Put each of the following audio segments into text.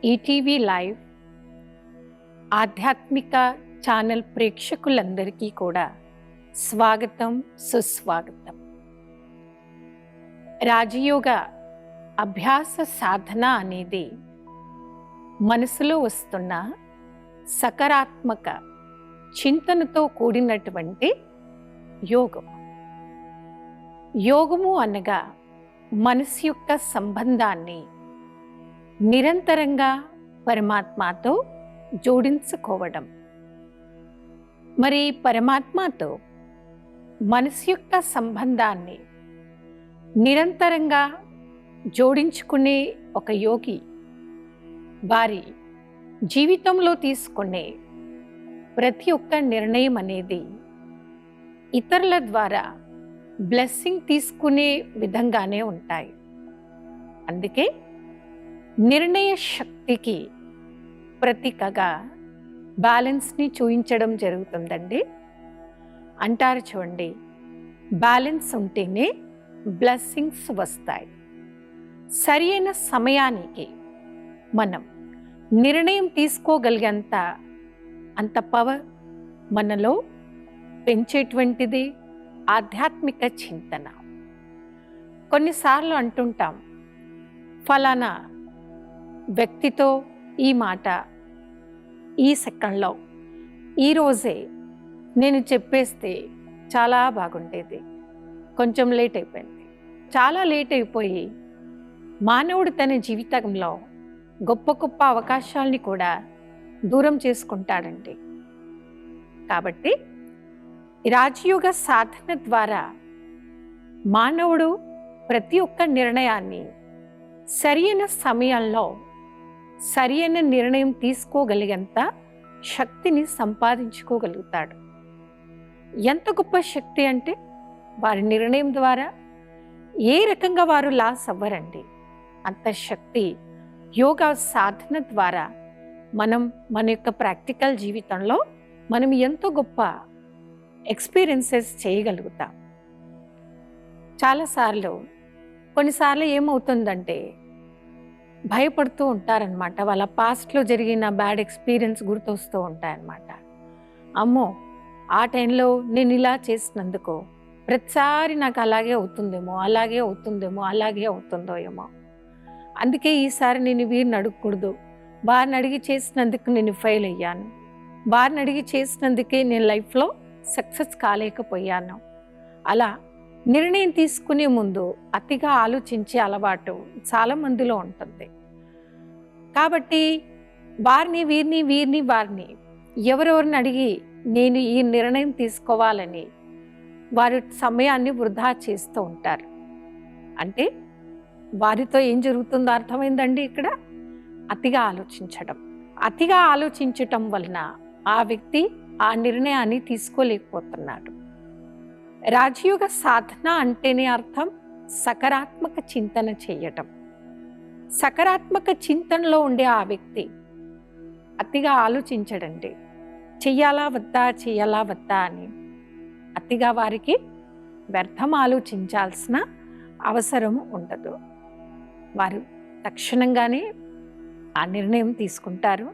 ETV live ఆధ్యాత్మిక channel ప్రేక్షకులందరికీ కూడా స్వాగతం, సుస్వాగతం. రాజయోగ అభ్యాస సాధన అనేది మనసులో వస్తున్న సకారాత్మక చింతనతో కూడినటువంటి యోగం. యోగము అనగా మనసు యొక్క సంబంధాన్ని నిరంతరంగా పరమాత్మతో జోడించుకోవడం. మరి పరమాత్మతో మనసు యొక్క సంబంధాన్ని నిరంతరంగా జోడించుకునే ఒక యోగి వారి జీవితంలో తీసుకునే ప్రతి ఒక్క నిర్ణయం అనేది ఇతరుల ద్వారా బ్లెస్సింగ్ తీసుకునే విధంగానే ఉంటాయి. అందుకే నిర్ణయ శక్తికి ప్రతీకగా బ్యాలెన్స్ని చూపించడం జరుగుతుందండి. అంటారు చూడండి, బ్యాలెన్స్ ఉంటేనే బ్లెస్సింగ్స్ వస్తాయి. సరి అయిన సమయానికి మనం నిర్ణయం తీసుకోగలిగేంత అంత పవర్ మనలో పెంచేటువంటిది ఆధ్యాత్మిక చింతన. కొన్నిసార్లు అంటుంటాం, ఫలానా వ్యక్తితో ఈ మాట ఈ సెకండ్లో ఈరోజే నేను చెప్పేస్తే చాలా బాగుండేది, కొంచెం లేట్ అయిపోయింది. చాలా లేట్ అయిపోయి మానవుడు తన జీవితంలో గొప్ప గొప్ప అవకాశాలని కూడా దూరం చేసుకుంటాడండి. కాబట్టి రాజయోగ సాధన ద్వారా మానవుడు ప్రతి ఒక్క నిర్ణయాన్ని సరైన సమయంలో సరైన నిర్ణయం తీసుకోగలిగేంత శక్తిని సంపాదించుకోగలుగుతాడు. ఎంత గొప్ప శక్తి అంటే వారి నిర్ణయం ద్వారా ఏ రకంగా వారు లాస్ అవ్వరండి. అంత శక్తి యోగా సాధన ద్వారా మనం మన యొక్క ప్రాక్టికల్ జీవితంలో మనం ఎంతో గొప్ప ఎక్స్పీరియన్సెస్ చేయగలుగుతాం. కొన్నిసార్లు ఏమవుతుందంటే భయపడుతూ ఉంటారనమాట. వాళ్ళ పాస్ట్లో జరిగిన బ్యాడ్ ఎక్స్పీరియన్స్ గుర్తొస్తూ ఉంటాయన్నమాట. అమ్మో, ఆ టైంలో నేను ఇలా చేసినందుకు ప్రతిసారి నాకు అలాగే అవుతుందేమో, అలాగే అవుతుందో ఏమో, అందుకే ఈసారి నేను వీరిని అడగకూడదు, వారిని అడిగి చేసినందుకు నేను ఫెయిల్ అయ్యాను, వారిని అడిగి చేసినందుకే నేను లైఫ్లో సక్సెస్ కాలేకపోయాను. అలా నిర్ణయం తీసుకునే ముందు అతిగా ఆలోచించే అలవాటు చాలా మందిలో ఉంటుంది. కాబట్టి వారిని ఎవరెవరిని అడిగి నేను ఈ నిర్ణయం తీసుకోవాలని వారి సమయాన్ని వృధా చేస్తూ ఉంటారు. అంటే వారితో ఏం జరుగుతుందో అర్థమైందండి. ఇక్కడ అతిగా ఆలోచించటం వలన ఆ వ్యక్తి ఆ నిర్ణయాన్ని తీసుకోలేకపోతున్నాడు. రాజయోగ సాధన అంటేనే అర్థం సకారాత్మక చింతన చేయటం. సకారాత్మక చింతనలో ఉండే ఆ వ్యక్తి అతిగా ఆలోచించడండి. చెయ్యాలా వద్దా అని అతిగా వారికి వ్యర్థం ఆలోచించాల్సిన అవసరం ఉండదు. వారు తక్షణంగానే ఆ నిర్ణయం తీసుకుంటారు.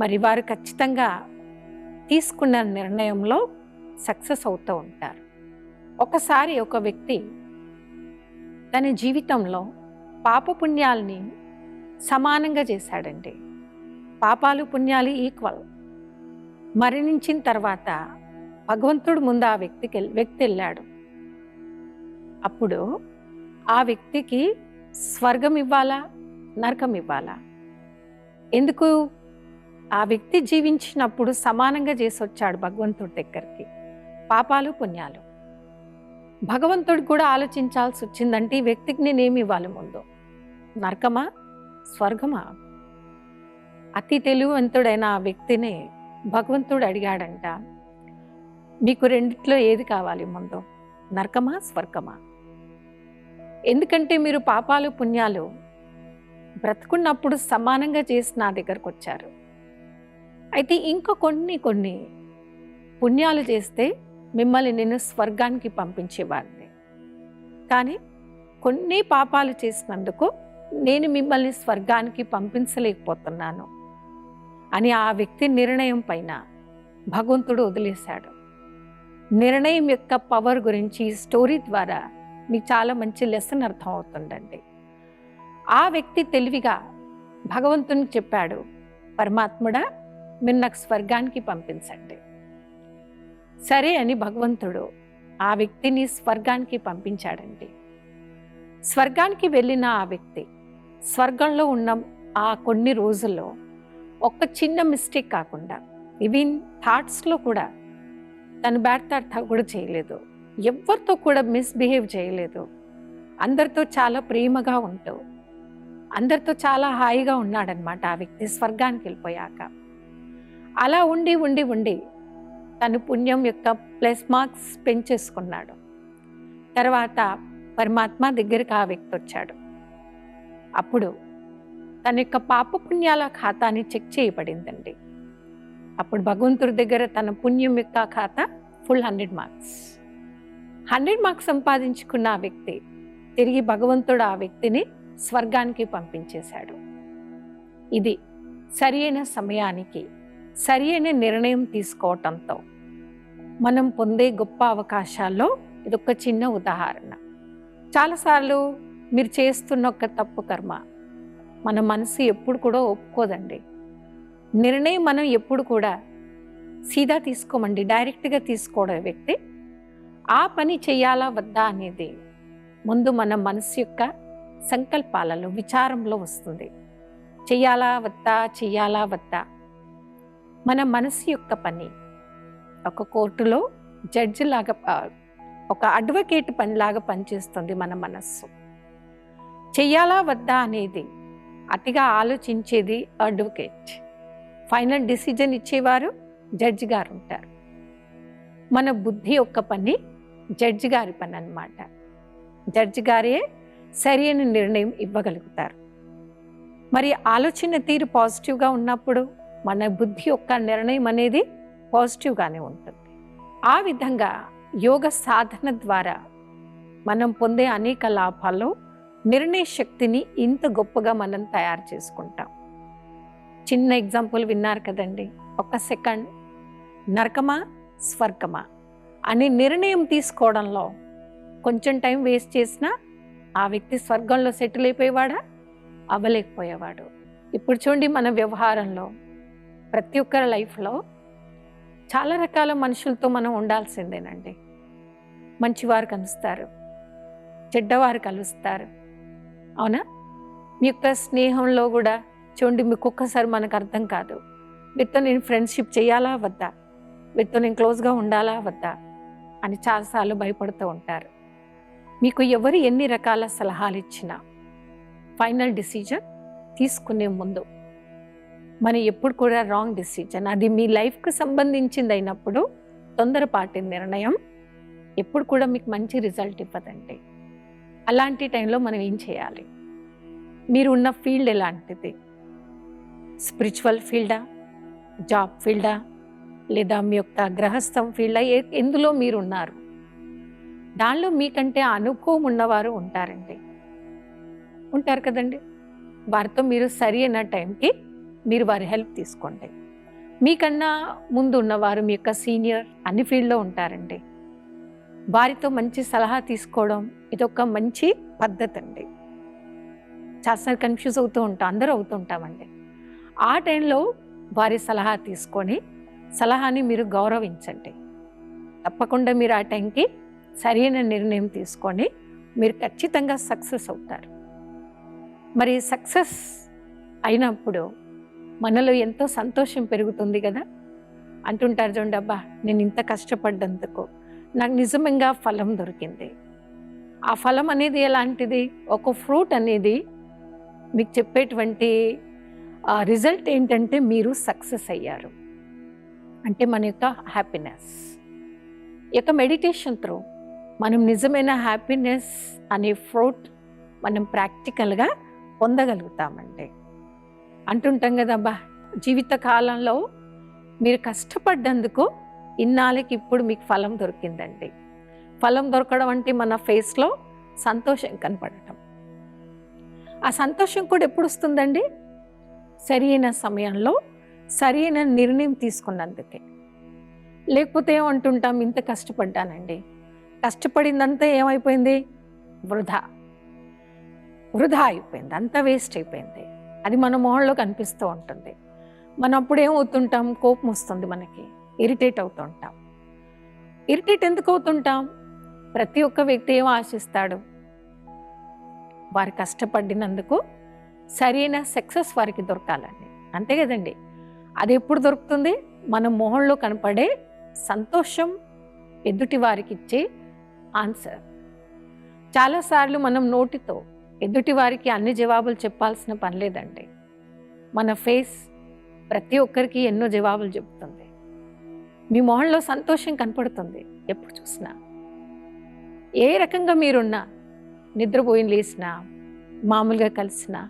మరి వారు ఖచ్చితంగా తీసుకున్న నిర్ణయంలో సక్సెస్ అవుతూ ఉంటారు. ఒకసారి ఒక వ్యక్తి తన జీవితంలో పాపపుణ్యాలని సమానంగా చేశాడండి. పాపాలు పుణ్యాలు ఈక్వల్. మరణించిన తర్వాత భగవంతుడు ముందు ఆ వ్యక్తి వెళ్ళాడు. అప్పుడు ఆ వ్యక్తికి స్వర్గం ఇవ్వాలా, నరకం ఇవ్వాలా? ఎందుకు? ఆ వ్యక్తి జీవించినప్పుడు సమానంగా చేసి వచ్చాడు భగవంతుడి దగ్గరికి పాపాలు పుణ్యాలు. భగవంతుడు కూడా ఆలోచించాల్సి వచ్చిందంటే ఈ వ్యక్తికి నేనేమి ఇవ్వాలి ముందు, నరకమా స్వర్గమా? అతి తెలివివంతుడైన ఆ వ్యక్తిని భగవంతుడు అడిగాడంట, మీకు రెండిట్లో ఏది కావాలి ముందు, నరకమా స్వర్గమా? ఎందుకంటే మీరు పాపాలు పుణ్యాలు బ్రతుకున్నప్పుడు సమానంగా చేసి నా దగ్గరకు వచ్చారు. అయితే ఇంకా కొన్ని పుణ్యాలు చేస్తే మిమ్మల్ని నేను స్వర్గానికి పంపించేవాడిని. కానీ కొన్ని పాపాలు చేసినందుకు నేను మిమ్మల్ని స్వర్గానికి పంపించలేకపోతున్నాను అని ఆ వ్యక్తి నిర్ణయం పైన భగవంతుడు వదిలేశాడు. నిర్ణయం యొక్క పవర్ గురించి ఈ స్టోరీ ద్వారా మీకు చాలా మంచి లెసన్ అర్థం అవుతుందండి. ఆ వ్యక్తి తెలివిగా భగవంతునికి చెప్పాడు, పరమాత్ముడా మీరు నాకు స్వర్గానికి పంపించండి. సరే అని భగవంతుడు ఆ వ్యక్తిని స్వర్గానికి పంపించాడండి. స్వర్గానికి వెళ్ళిన ఆ వ్యక్తి స్వర్గంలో ఉన్న ఆ కొన్ని రోజుల్లో ఒక్క చిన్న మిస్టేక్ కాకుండా ఈవెన్ థాట్స్లో కూడా తను బ్యాడ్ థాట్ కూడా చేయలేదు, ఎవరితో కూడా మిస్బిహేవ్ చేయలేదు, అందరితో చాలా ప్రేమగా ఉంటూ అందరితో చాలా హాయిగా ఉన్నాడనమాట ఆ వ్యక్తి స్వర్గానికి వెళ్ళిపోయాక. అలా ఉండి ఉండి ఉండి తను పుణ్యం యొక్క ప్లస్ మార్క్స్ పెంచేసుకున్నాడు. తర్వాత పరమాత్మ దగ్గరికి ఆ వ్యక్తి వచ్చాడు. అప్పుడు తన యొక్క పాపపుణ్యాల ఖాతాని చెక్ చేయబడిందండి. అప్పుడు భగవంతుడి దగ్గర తన పుణ్యం యొక్క ఖాతా ఫుల్ 100 మార్క్స్. 100 మార్క్స్ సంపాదించుకున్న ఆ వ్యక్తి తిరిగి భగవంతుడు ఆ వ్యక్తిని స్వర్గానికి పంపించేశాడు. ఇది సరి అయిన సమయానికి సరి అయిన నిర్ణయం తీసుకోవటంతో మనం పొందే గొప్ప అవకాశాల్లో ఇదొక చిన్న ఉదాహరణ. చాలాసార్లు మీరు చేస్తున్న ఒక తప్పు కర్మ మన మనసు ఎప్పుడు కూడా ఒప్పుకోదండి. నిర్ణయం మనం ఎప్పుడు కూడా సీదా తీసుకోమండి, డైరెక్ట్గా తీసుకోవడం వ్యక్తి ఆ పని చేయాలా వద్దా అనేది ముందు మన మనసు యొక్క సంకల్పాలలో విచారంలో వస్తుంది. చెయ్యాలా వద్దా చెయ్యాలా వద్దా మన మనసు యొక్క పని ఒక కోర్టులో జడ్జి లాగా ఒక అడ్వకేట్ పనిలాగా పనిచేస్తుంది మన మనస్సు. చెయ్యాలా వద్దా అనేది అతిగా ఆలోచించేది అడ్వకేట్, ఫైనల్ డిసిజన్ ఇచ్చేవారు జడ్జి గారు ఉంటారు. మన బుద్ధి యొక్క పని జడ్జి గారి పని అన్నమాట. జడ్జి గారే సరి అయిన నిర్ణయం ఇవ్వగలుగుతారు. మరి ఆలోచన తీరు పాజిటివ్గా ఉన్నప్పుడు మన బుద్ధి యొక్క నిర్ణయం అనేది పాజిటివ్గానే ఉంటుంది. ఆ విధంగా యోగ సాధన ద్వారా మనం పొందే అనేక లాభాల్లో నిర్ణయ శక్తిని ఇంత గొప్పగా మనం తయారు చేసుకుంటాం. చిన్న ఎగ్జాంపుల్ విన్నారు కదండి, ఒక సెకండ్ నరకమా స్వర్గమా అని నిర్ణయం తీసుకోవడంలో కొంచెం టైం వేస్ట్ చేసినా ఆ వ్యక్తి స్వర్గంలో సెటిల్ అయిపోయేవాడా, అవ్వలేకపోయేవాడు. ఇప్పుడు చూడండి, మన వ్యవహారంలో ప్రతి ఒక్కరి లైఫ్లో చాలా రకాల మనుషులతో మనం ఉండాల్సిందేనండి. మంచివారు కలుస్తారు, చెడ్డవారు కలుస్తారు, అవునా? మీ యొక్క స్నేహంలో కూడా చూడండి, మీకు ఒక్కసారి మనకు అర్థం కాదు, వీరితో నేను ఫ్రెండ్షిప్ చేయాలా వద్దా, వీరితో నేను క్లోజ్గా ఉండాలా వద్దా అని చాలాసార్లు భయపడుతూ ఉంటారు. మీకు ఎవరు ఎన్ని రకాల సలహాలు ఇచ్చినా ఫైనల్ డిసిజన్ తీసుకునే ముందు మనం ఎప్పుడు కూడా రాంగ్ డిసిజన్, అది మీ లైఫ్కి సంబంధించింది అయినప్పుడు తొందరపాటి నిర్ణయం ఎప్పుడు కూడా మీకు మంచి రిజల్ట్ ఇవ్వదండి. అలాంటి టైంలో మనం ఏం చేయాలి? మీరు ఉన్న ఫీల్డ్ ఎలాంటిది? స్పిరిచువల్ ఫీల్డా, జాబ్ ఫీల్డా, లేదా మీ యొక్క గృహస్థం ఫీల్డా, ఎందులో మీరు ఉన్నారు? దానిలో మీకంటే అనుభవం ఉన్నవారు ఉంటారండి, ఉంటారు కదండి. వారితో మీరు సరి అయిన టైంకి మీరు వారి హెల్ప్ తీసుకోండి. మీకన్నా ముందు ఉన్నవారు మీ యొక్క సీనియర్ అన్ని ఫీల్డ్లో ఉంటారండి. వారితో మంచి సలహా తీసుకోవడం ఇదొక మంచి పద్ధతి అండి. చాలాసార్లు కన్ఫ్యూజ్ అవుతూ ఉంటాం, అందరూ అవుతూ ఉంటామండి. ఆ టైంలో వారి సలహా తీసుకొని సలహాని మీరు గౌరవించండి. తప్పకుండా మీరు ఆ టైంకి సరైన నిర్ణయం తీసుకొని మీరు ఖచ్చితంగా సక్సెస్ అవుతారు. మరి సక్సెస్ అయినప్పుడు మనలో ఎంతో సంతోషం పెరుగుతుంది కదా. అంటుంటారు చూడండి, అబ్బా నేను ఇంత కష్టపడ్డందుకు నాకు నిజంగా ఫలం దొరికింది. ఆ ఫలం అనేది ఎలాంటిది? ఒక ఫ్రూట్ అనేది మీకు చెప్పేటువంటి రిజల్ట్ ఏంటంటే మీరు సక్సెస్ అయ్యారు అంటే మన యొక్క హ్యాపీనెస్. ఈ యొక్క మెడిటేషన్ త్రూ మనం నిజమైన హ్యాపీనెస్ అనే ఫ్రూట్ మనం ప్రాక్టికల్గా పొందగలుగుతామండి. అంటుంటాం కదా, అబ్బా జీవిత కాలంలో మీరు కష్టపడ్డందుకు ఇన్నాళ్ళకి ఇప్పుడు మీకు ఫలం దొరికిందండి. ఫలం దొరకడం అంటే మన ఫేస్లో సంతోషం కనపడటం. ఆ సంతోషం కూడా ఎప్పుడు వస్తుందండి? సరైన సమయంలో సరైన నిర్ణయం తీసుకున్నందుకే. లేకపోతే ఏమంటుంటాం, ఇంత కష్టపడ్డానండి, కష్టపడిందంతా ఏమైపోయింది? వృధా వృధా అయిపోయింది, అంతా వేస్ట్ అయిపోయింది. అది మన మొహంలో కనిపిస్తూ ఉంటుంది. మనం అప్పుడు ఏమవుతుంటాం? కోపం వస్తుంది మనకి, ఇరిటేట్ అవుతూ ఉంటాం. ఇరిటేట్ ఎందుకు అవుతుంటాం? ప్రతి ఒక్క వ్యక్తి ఏం ఆశిస్తాడు? వారు కష్టపడినందుకు సరైన సక్సెస్ వారికి దొరకాలని, అంతే కదండి. అది ఎప్పుడు దొరుకుతుంది? మన మొహంలో కనపడే సంతోషం ఎదుటి వారికి ఇచ్చే ఆన్సర్. చాలాసార్లు మనం నోటితో ఎదుటి వారికి అన్ని జవాబులు చెప్పాల్సిన పని లేదండి. మన ఫేస్ ప్రతి ఒక్కరికి ఎన్నో జవాబులు చెబుతుంది. మీ మొహంలో సంతోషం కనపడుతుంది ఎప్పుడు చూసినా. ఏ రకంగా మీరున్నా, నిద్రపోయి లేసినా, మామూలుగా కలిసినా,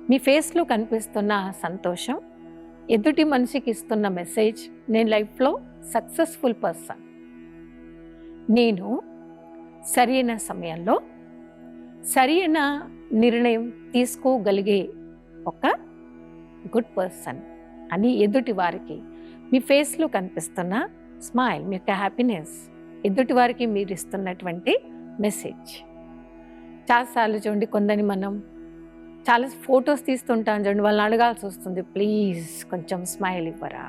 మీ ఫేస్లో కనిపిస్తున్న సంతోషం ఎదుటి మనిషికి ఇస్తున్న మెసేజ్, నేను లైఫ్లో సక్సెస్ఫుల్ పర్సన్, నేను సరైన సమయంలో సరైన నిర్ణయం తీసుకోగలిగే ఒక గుడ్ పర్సన్ అని ఎదుటి వారికి మీ ఫేస్లో కనిపిస్తున్న స్మైల్, మీ యొక్క హ్యాపీనెస్ ఎదుటి వారికి మీరు ఇస్తున్నటువంటి మెసేజ్. చాలాసార్లు చూడండి, కొందరిని మనం చాలా ఫొటోస్ తీస్తుంటాం చూడండి, వాళ్ళని అడగాల్సి వస్తుంది, ప్లీజ్ కొంచెం స్మైల్ ఇవ్వరా,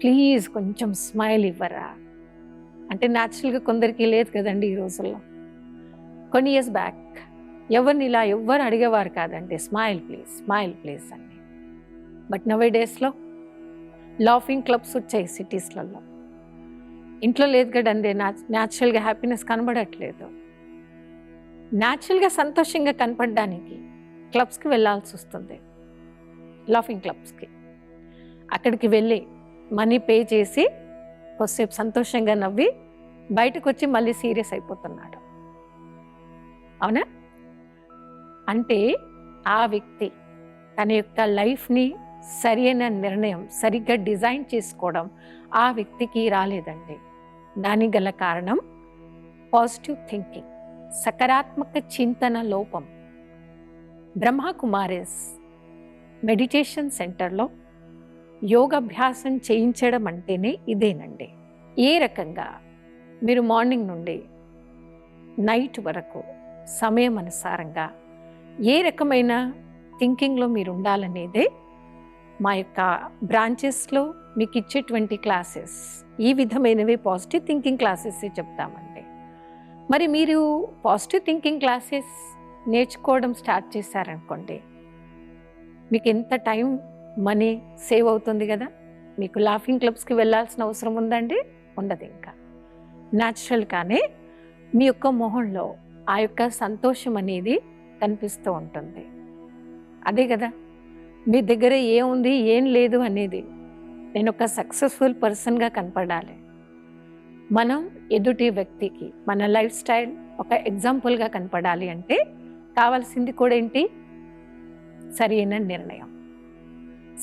ప్లీజ్ కొంచెం స్మైల్ ఇవ్వరా అంటే. న్యాచురల్గా కొందరికి లేదు కదండి ఈ రోజుల్లో. కొన్ని ఇయర్స్ బ్యాక్ ఎవరిని ఇలా ఎవ్వరు అడిగేవారు కాదండి, స్మైల్ ప్లీజ్ అని. బట్ నవే డేస్లో లాఫింగ్ క్లబ్స్ వచ్చాయి సిటీస్లలో. ఇంట్లో లేదు కదండి, న్యాచురల్గా హ్యాపీనెస్ కనబడట్లేదు. న్యాచురల్గా సంతోషంగా కనపడడానికి క్లబ్స్కి వెళ్ళాల్సి వస్తుంది, లాఫింగ్ క్లబ్స్కి. అక్కడికి వెళ్ళి మనీ పే చేసి కొద్దిసేపు సంతోషంగా నవ్వి బయటకు వచ్చి మళ్ళీ సీరియస్ అయిపోతున్నాడు. అవునా? అంటే ఆ వ్యక్తి తన యొక్క లైఫ్ని సరైన నిర్ణయం సరిగ్గా డిజైన్ చేసుకోవడం ఆ వ్యక్తికి రాలేదండి. దానికి గల కారణం పాజిటివ్ థింకింగ్, సకారాత్మక చింతన లోపం. బ్రహ్మకుమారిస్ మెడిటేషన్ సెంటర్లో యోగాభ్యాసం చేయించడం అంటేనే ఇదేనండి. ఏ రకంగా మీరు మార్నింగ్ నుండి నైట్ వరకు సమయం అనుసారంగా ఏ రకమైన థింకింగ్లో మీరు ఉండాలనేదే మా యొక్క బ్రాంచెస్లో మీకు ఇచ్చేటువంటి క్లాసెస్. ఈ విధమైనవి పాజిటివ్ థింకింగ్ క్లాసెస్ చెప్తామండి. మరి మీరు పాజిటివ్ థింకింగ్ క్లాసెస్ నేర్చుకోవడం స్టార్ట్ చేశారనుకోండి, మీకు ఎంత టైం మనీ సేవ్ అవుతుంది కదా. మీకు లాఫింగ్ క్లబ్స్కి వెళ్ళాల్సిన అవసరం ఉందండి? ఉండదు. ఇంకా న్యాచురల్గానే మీ యొక్క మొహంలో ఆ యొక్క సంతోషం అనేది కనిపిస్తూ ఉంటుంది. అదే కదా మీ దగ్గర ఏముంది ఏం లేదు అనేది. నేను ఒక సక్సెస్ఫుల్ పర్సన్గా కనపడాలి, మనం ఎదుటి వ్యక్తికి మన లైఫ్ స్టైల్ ఒక ఎగ్జాంపుల్గా కనపడాలి అంటే కావాల్సింది కూడా ఏంటి? సరైన నిర్ణయం.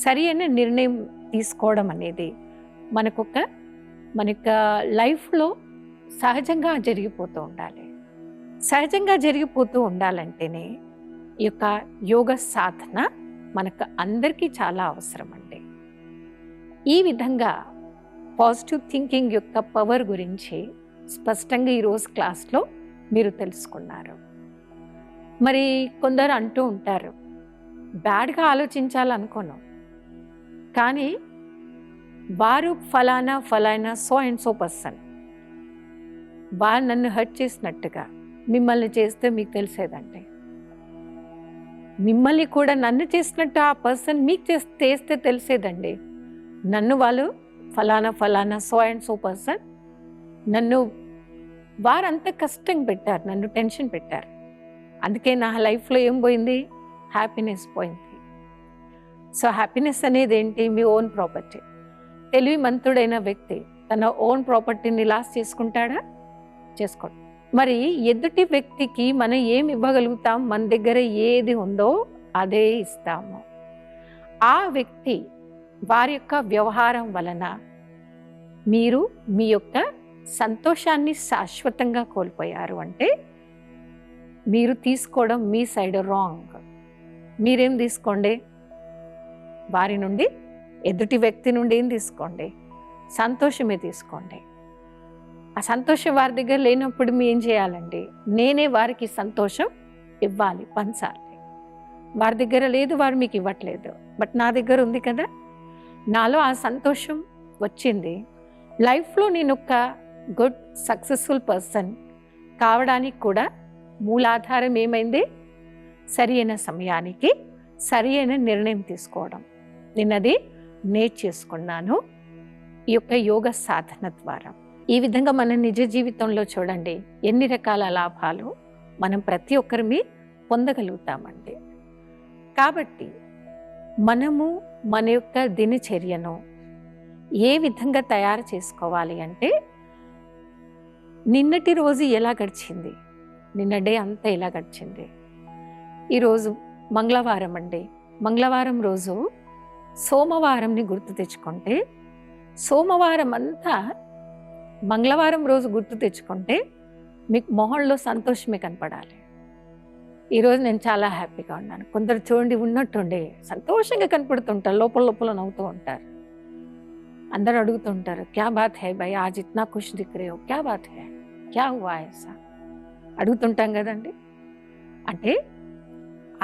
సరైన నిర్ణయం తీసుకోవడం అనేది మన యొక్క లైఫ్లో సహజంగా జరిగిపోతూ ఉండాలి. సహజంగా జరిగిపోతూ ఉండాలంటేనే ఈ యొక్క యోగ సాధన మనకు అందరికీ చాలా అవసరం అండి. ఈ విధంగా పాజిటివ్ థింకింగ్ యొక్క పవర్ గురించి స్పష్టంగా ఈరోజు క్లాస్లో మీరు తెలుసుకున్నారు. మరి కొందరు అంటూ ఉంటారు, బ్యాడ్గా ఆలోచించాలనుకోను, కానీ వారు ఫలానా సో అండ్ సో పర్సన్ వారు నన్ను హర్ట్ చేసినట్టుగా మిమ్మల్ని చేస్తే మీకు తెలిసేదండి. మిమ్మల్ని కూడా నన్ను చేసినట్టు ఆ పర్సన్ మీకు చేస్తే తెలిసేదండి. నన్ను వాళ్ళు ఫలానా సో అండ్ సో పర్సన్ నన్ను వారంత కష్టం పెట్టారు, నన్ను టెన్షన్ పెట్టారు. అందుకే నా లైఫ్లో ఏం పోయింది? హ్యాపీనెస్ పోయింది. సో హ్యాపీనెస్ అనేది ఏంటి? మీ ఓన్ ప్రాపర్టీ. తెలివిమంతుడైన వ్యక్తి తన ఓన్ ప్రాపర్టీని లాస్ చేసుకుంటాడా? చేసుకోడు. మరి ఎదుటి వ్యక్తికి మనం ఏమి ఇవ్వగలుగుతాం? మన దగ్గర ఏది ఉందో అదే ఇస్తాము. ఆ వ్యక్తి వారి యొక్క వ్యవహారం వలన మీరు మీ యొక్క సంతోషాన్ని శాశ్వతంగా కోల్పోయారు అంటే మీరు తీసుకోవడం మీ సైడ్ రాంగ్. మీరేం తీసుకోండి, వారి నుండి, ఎదుటి వ్యక్తి నుండి ఏం తీసుకోండి, సంతోషమే తీసుకోండి. ఆ సంతోషం వారి దగ్గర లేనప్పుడు మీ ఏం చేయాలండి, నేనే వారికి సంతోషం ఇవ్వాలి, పంచాలి. వారి దగ్గర లేదు, వారు మీకు ఇవ్వట్లేదు, బట్ నా దగ్గర ఉంది కదా, నాలో ఆ సంతోషం వచ్చింది. లైఫ్లో నేను ఒక గుడ్ సక్సెస్ఫుల్ పర్సన్ కావడానికి కూడా మూలాధారం ఏమైంది, సరి అయిన సమయానికి సరి అయిన నిర్ణయం తీసుకోవడం. నేనది నేర్చేసుకున్నాను ఈ యొక్క యోగ సాధన ద్వారా. ఈ విధంగా మన నిజ జీవితంలో చూడండి ఎన్ని రకాల లాభాలు మనం ప్రతి ఒక్కరిమి పొందగలుగుతామండి. కాబట్టి మనము మన యొక్క దినచర్యను ఏ విధంగా తయారు చేసుకోవాలి అంటే, నిన్నటి రోజు ఎలా గడిచింది, నిన్న డే అంతా ఎలా గడిచింది. ఈరోజు మంగళవారం అండి, మంగళవారం రోజు సోమవారంని గుర్తు తెచ్చుకుంటే, సోమవారం అంతా మంగళవారం రోజు గుర్తు తెచ్చుకుంటే మీకు మొహంలో సంతోషమే కనపడాలి. ఈరోజు నేను చాలా హ్యాపీగా ఉన్నాను. కొందరు చూడండి ఉన్నట్టుండి సంతోషంగా కనపడుతుంటారు, లోపల లోపల నవ్వుతూ ఉంటారు. అందరూ అడుగుతుంటారు, క్యా బాత్ హై భయ్, ఆజ్ ఇత్నా ఖుష్ దిఖ్ రహే హో, క్యా బాత్ హై, క్యా హువా ఐసా అడుగుతుంటాం కదండి. అంటే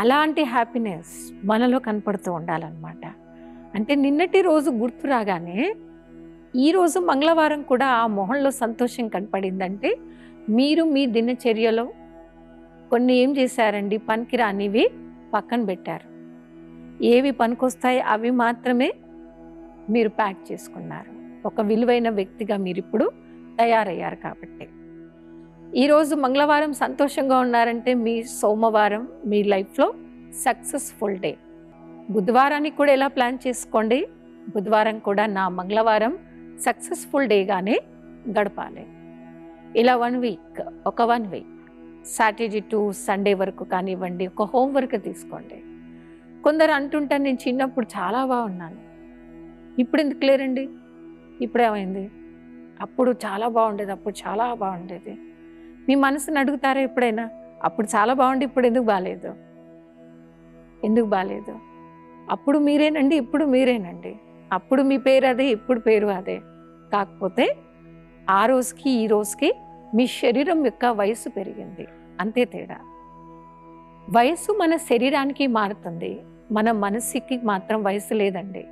అలాంటి హ్యాపీనెస్ మనలో కనపడుతూ ఉండాలన్నమాట. అంటే నిన్నటి రోజు గుర్తు రాగానే ఈరోజు మంగళవారం కూడా ఆ మొహంలో సంతోషం కనపడిందంటే, మీరు మీ దినచర్యలో కొన్ని ఏం చేశారండి, పనికిరానివి పక్కన పెట్టారు. ఏవి పనికొస్తాయి అవి మాత్రమే మీరు ప్యాక్ చేసుకున్నారు. ఒక విలువైన వ్యక్తిగా మీరు ఇప్పుడు తయారయ్యారు. కాబట్టి ఈరోజు మంగళవారం సంతోషంగా ఉన్నారంటే మీ సోమవారం మీ లైఫ్లో సక్సెస్ఫుల్ డే. బుధవారాన్ని కూడా ఎలా ప్లాన్ చేసుకోండి, బుధవారం కూడా నా మంగళవారం సక్సెస్ఫుల్ డేగానే గడపాలి. ఇలా 1 వీక్, ఒక 1 వీక్ సాటర్డే టు సండే వరకు కానివ్వండి, ఒక హోంవర్క్ తీసుకోండి. కొందరు అంటుంటారు, నేను చిన్నప్పుడు చాలా బాగున్నాను, ఇప్పుడు ఎందుకు లేరండి, ఇప్పుడు ఏమైంది, అప్పుడు చాలా బాగుండేది, అప్పుడు చాలా బాగుండేది. మీ మనసుని అడుగుతారా ఎప్పుడైనా, అప్పుడు చాలా బాగుండి ఇప్పుడు ఎందుకు బాగాలేదు, ఎందుకు బాగాలేదు? అప్పుడు మీరేనండి, ఇప్పుడు మీరేనండి. అప్పుడు మీ పేరు అదే, ఇప్పుడు పేరు అదే. కాకపోతే ఆ రోజుకి ఈ రోజుకి మీ శరీరం యొక్క వయసు పెరిగింది, అంతే తేడా. వయసు మన శరీరానికి మారుతుంది, మన మనసుకి మాత్రం వయసు లేదండి.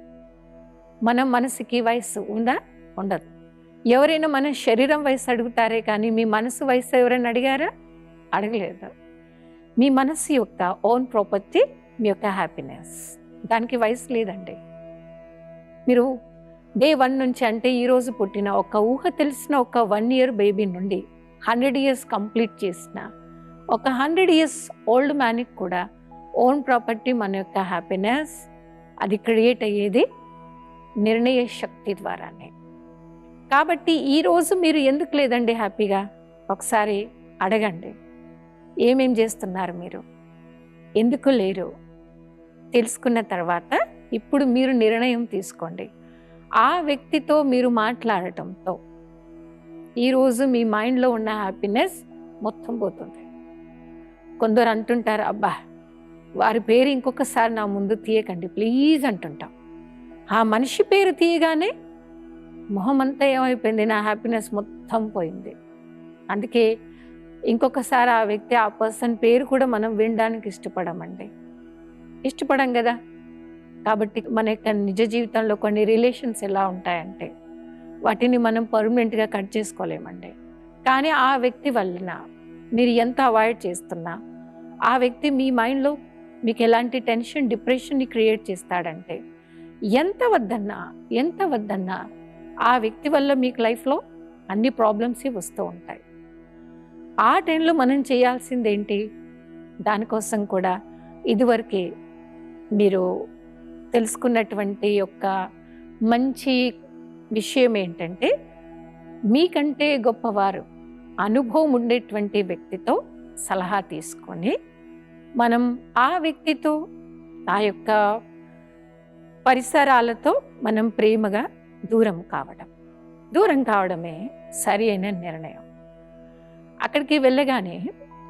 మన మనసుకి వయసు ఉందా? ఉండదు. ఎవరైనా మన శరీరం వయసు అడుగుతారే కానీ మీ మనసు వయసు ఎవరైనా అడిగారా? అడగలేదు. మీ మనసు యొక్క ఓన్ ప్రాపర్టీ మీ యొక్క హ్యాపీనెస్, దానికి వయసు లేదండి. మీరు డే 1 నుంచి, అంటే ఈరోజు పుట్టిన ఒక ఊహ తెలిసిన ఒక 1 year బేబీ నుండి 100 years కంప్లీట్ చేసిన ఒక 100 years ఓల్డ్ మ్యాన్కి కూడా ఓన్ ప్రాపర్టీ మన యొక్క హ్యాపీనెస్. అది క్రియేట్ అయ్యేది నిర్ణయ శక్తి ద్వారానే. కాబట్టి ఈరోజు మీరు ఎందుకు లేదండి హ్యాపీగా, ఒకసారి అడగండి. ఏమేం చేస్తున్నారు మీరు, ఎందుకు లేరు తెలుసుకున్న తర్వాత ఇప్పుడు మీరు నిర్ణయం తీసుకోండి. ఆ వ్యక్తితో మీరు మాట్లాడటంతో ఈరోజు మీ మైండ్లో ఉన్న హ్యాపీనెస్ మొత్తం పోతుంది. కొందరు అంటుంటారు, అబ్బా వారి పేరు ఇంకొకసారి నా ముందు తీయకండి ప్లీజ్ అంటుంటాం. ఆ మనిషి పేరు తీయగానే మొహం అంతా ఏమైపోయింది, నా హ్యాపీనెస్ మొత్తం పోయింది. అందుకే ఇంకొకసారి ఆ వ్యక్తి, ఆ పర్సన్ పేరు కూడా మనం వినడానికి ఇష్టపడం కదా. కాబట్టి మన యొక్క నిజ జీవితంలో కొన్ని రిలేషన్స్ ఎలా ఉంటాయంటే వాటిని మనం పర్మనెంట్గా కట్ చేసుకోలేమండి. కానీ ఆ వ్యక్తి వలన మీరు ఎంత అవాయిడ్ చేస్తున్నా ఆ వ్యక్తి మీ మైండ్లో మీకు ఎలాంటి టెన్షన్, డిప్రెషన్ని క్రియేట్ చేస్తాడంటే, ఎంత వద్దన్నా ఆ వ్యక్తి వల్ల మీకు లైఫ్లో అన్ని ప్రాబ్లమ్స్ వస్తూ ఉంటాయి. ఆ టైంలో మనం చేయాల్సింది ఏంటి, దానికోసం కూడా ఇదివరకే మీరు తెలుసుకున్నటువంటి యొక్క మంచి విషయం ఏంటంటే, మీకంటే గొప్పవారు, అనుభవం ఉండేటువంటి వ్యక్తితో సలహా తీసుకొని మనం ఆ వ్యక్తితో, ఆ యొక్క పరిసరాలతో మనం ప్రేమగా దూరం కావడమే సరి అయిన నిర్ణయం. అక్కడికి వెళ్ళగానే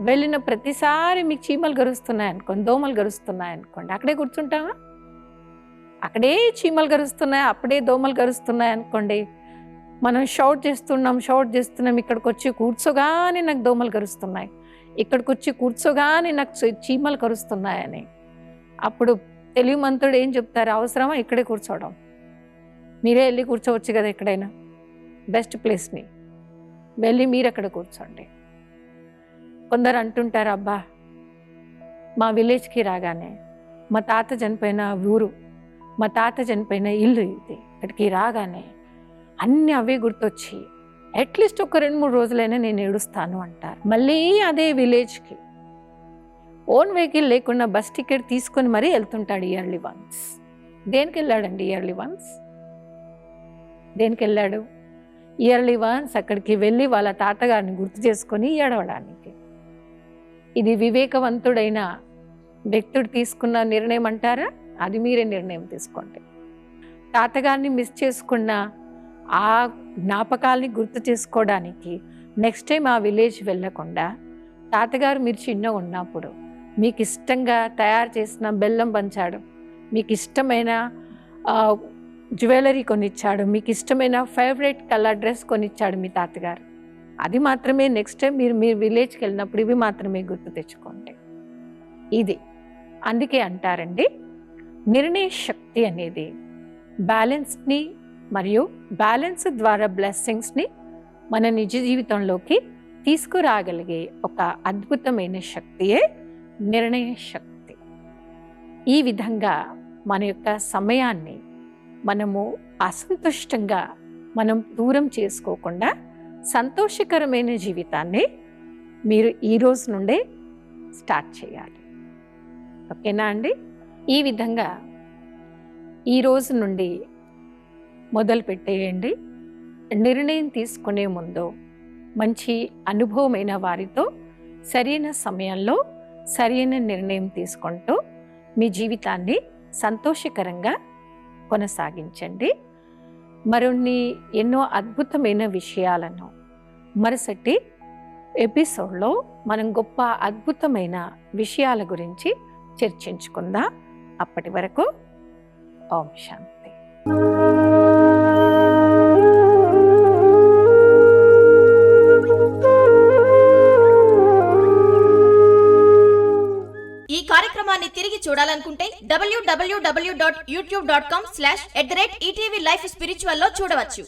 వెళ్ళిన ప్రతిసారి మీకు చీమలు గరుస్తున్నాయి అనుకోండి, దోమలు గరుస్తున్నాయి అనుకోండి, అక్కడే కూర్చుంటామా? అక్కడే చీమలు గరుస్తున్నాయి, అప్పుడే దోమలు గరుస్తున్నాయి అనుకోండి, మనం షౌట్ చేస్తున్నాం, ఇక్కడికి వచ్చి కూర్చోగానే నాకు దోమలు గరుస్తున్నాయి, ఇక్కడికి వచ్చి కూర్చోగానే నాకు చీమలు కరుస్తున్నాయని. అప్పుడు తెలివిమంతుడు ఏం చెప్తారు? అవసరమా ఇక్కడే కూర్చోవడం? మీరే వెళ్ళి కూర్చోవచ్చు కదా ఎక్కడైనా, బెస్ట్ ప్లేస్ని వెళ్ళి మీరు అక్కడ కూర్చోండి. కొందరు అంటుంటారు, అబ్బా మా విలేజ్కి రాగానే మా తాత చనిపోయిన ఊరు, మా తాత చనిపోయిన ఇల్లు ఇది, ఇక్కడికి రాగానే అన్నీ అవే గుర్తొచ్చి అట్లీస్ట్ ఒక 2-3 రోజులైనా నేను ఏడుస్తాను అంటారు. మళ్ళీ అదే విలేజ్కి ఓన్ వెహికల్ లేకుండా బస్ టికెట్ తీసుకొని మరీ వెళ్తుంటాడు ఇయర్లీ వన్స్. దేనికి వెళ్ళాడండి ఇయర్లీ వన్స్? దేనికి వెళ్ళాడు? ఇయర్లీ వన్స్ అక్కడికి వెళ్ళి వాళ్ళ తాతగారిని గుర్తు చేసుకొని ఏడవడానికి. ఇది వివేకవంతుడైన వ్యక్తుడు తీసుకున్న నిర్ణయం అంటారా? అది మీరే నిర్ణయం తీసుకోండి. తాతగారిని మిస్ చేసుకున్న ఆ జ్ఞాపకాల్ని గుర్తు చేసుకోవడానికి నెక్స్ట్ టైం ఆ విలేజ్ వెళ్ళకుండా, తాతగారు మీరు చిన్న ఉన్నప్పుడు మీకు ఇష్టంగా తయారు చేసిన బెల్లం పంచాడు, మీకు ఇష్టమైన జ్యువెలరీ కొనిచ్చాడు, మీకు ఇష్టమైన ఫేవరెట్ కలర్ డ్రెస్ కొనిచ్చాడు మీ తాతగారు. అది మాత్రమే నెక్స్ట్ టైం మీరు విలేజ్కి వెళ్ళినప్పుడు ఇవి మాత్రమే గుర్తు తెచ్చుకోండి. ఇది అందుకే అంటారండి, నిర్ణయ శక్తి అనేది బ్యాలెన్స్ని మరియు బ్యాలెన్స్ ద్వారా బ్లెస్సింగ్స్ని మన నిజ జీవితంలోకి తీసుకురాగలిగే ఒక అద్భుతమైన శక్తియే నిర్ణయ శక్తి. ఈ విధంగా మన యొక్క సమయాన్ని మనము అసంతుష్టంగా మనం దూరం చేసుకోకుండా సంతోషకరమైన జీవితాన్ని మీరు ఈ రోజు నుండే స్టార్ట్ చేయాలి. ఓకేనా అండి? ఈ విధంగా ఈ రోజు నుండి మొదలు పెట్టేయండి. నిర్ణయం తీసుకునే ముందు మంచి అనుభవమైన వారితో సరైన సమయంలో సరైన నిర్ణయం తీసుకుంటూ మీ జీవితాన్ని సంతోషకరంగా కొనసాగించండి. మరిన్ని ఎన్నో అద్భుతమైన విషయాలను మరుసటి ఎపిసోడ్లో మనం గొప్ప అద్భుతమైన విషయాల గురించి చర్చించుకుందాం. అప్పటి వరకు ఓం శాంతి. ఈ కార్యక్రమాన్ని తిరిగి చూడాలనుకుంటే www.youtube.com/ETV Life Spiritual లో చూడవచ్చు.